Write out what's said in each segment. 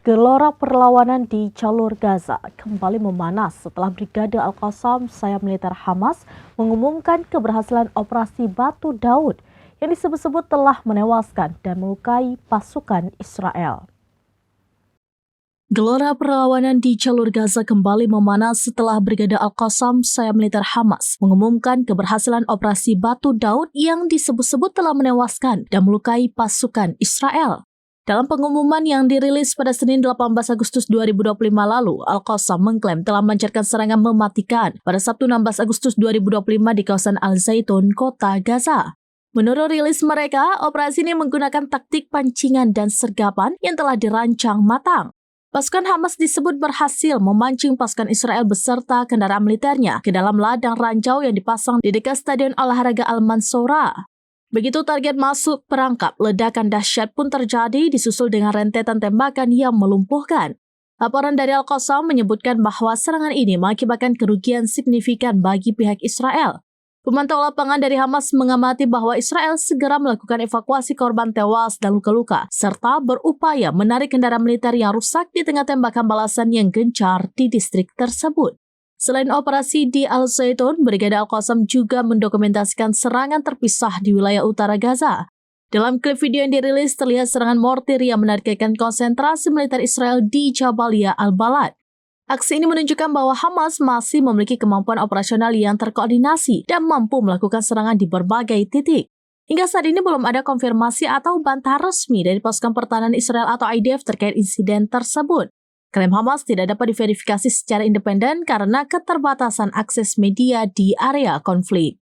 Gelora perlawanan di jalur Gaza kembali memanas setelah Brigade Al-Qassam sayap militer Hamas mengumumkan keberhasilan operasi Batu Daud yang disebut-sebut telah menewaskan dan melukai pasukan Israel. Gelora perlawanan di jalur Gaza kembali memanas setelah Brigade Al-Qassam sayap militer Hamas mengumumkan keberhasilan operasi Batu Daud yang disebut-sebut telah menewaskan dan melukai pasukan Israel. Dalam pengumuman yang dirilis pada Senin 18 Agustus 2025 lalu, Al-Qassam mengklaim telah melancarkan serangan mematikan pada Sabtu 16 Agustus 2025 di kawasan Al-Zaitun, kota Gaza. Menurut rilis mereka, operasi ini menggunakan taktik pancingan dan sergapan yang telah dirancang matang. Pasukan Hamas disebut berhasil memancing pasukan Israel beserta kendaraan militernya ke dalam ladang ranjau yang dipasang di dekat Stadion Olahraga Al-Mansourah. Begitu target masuk perangkap, ledakan dahsyat pun terjadi disusul dengan rentetan tembakan yang melumpuhkan. Laporan dari Al-Qassam menyebutkan bahwa serangan ini mengakibatkan kerugian signifikan bagi pihak Israel. Pemantau lapangan dari Hamas mengamati bahwa Israel segera melakukan evakuasi korban tewas dan luka-luka, serta berupaya menarik kendaraan militer yang rusak di tengah tembakan balasan yang gencar di distrik tersebut. Selain operasi di Al-Zaitun, Brigade Al-Qassam juga mendokumentasikan serangan terpisah di wilayah utara Gaza. Dalam klip video yang dirilis terlihat serangan mortir yang menargetkan konsentrasi militer Israel di Jabalia Al-Balad. Aksi ini menunjukkan bahwa Hamas masih memiliki kemampuan operasional yang terkoordinasi dan mampu melakukan serangan di berbagai titik. Hingga saat ini belum ada konfirmasi atau bantah resmi dari pasukan pertahanan Israel atau IDF terkait insiden tersebut. Klaim Hamas tidak dapat diverifikasi secara independen karena keterbatasan akses media di area konflik.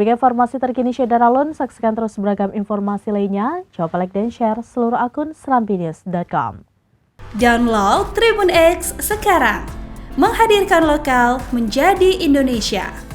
Demikian informasi terkini Syedar Alun, saksikan terus beragam informasi lainnya. Coba like dan share seluruh akun serambinews.com. Download Tribun X sekarang, menghadirkan lokal menjadi Indonesia.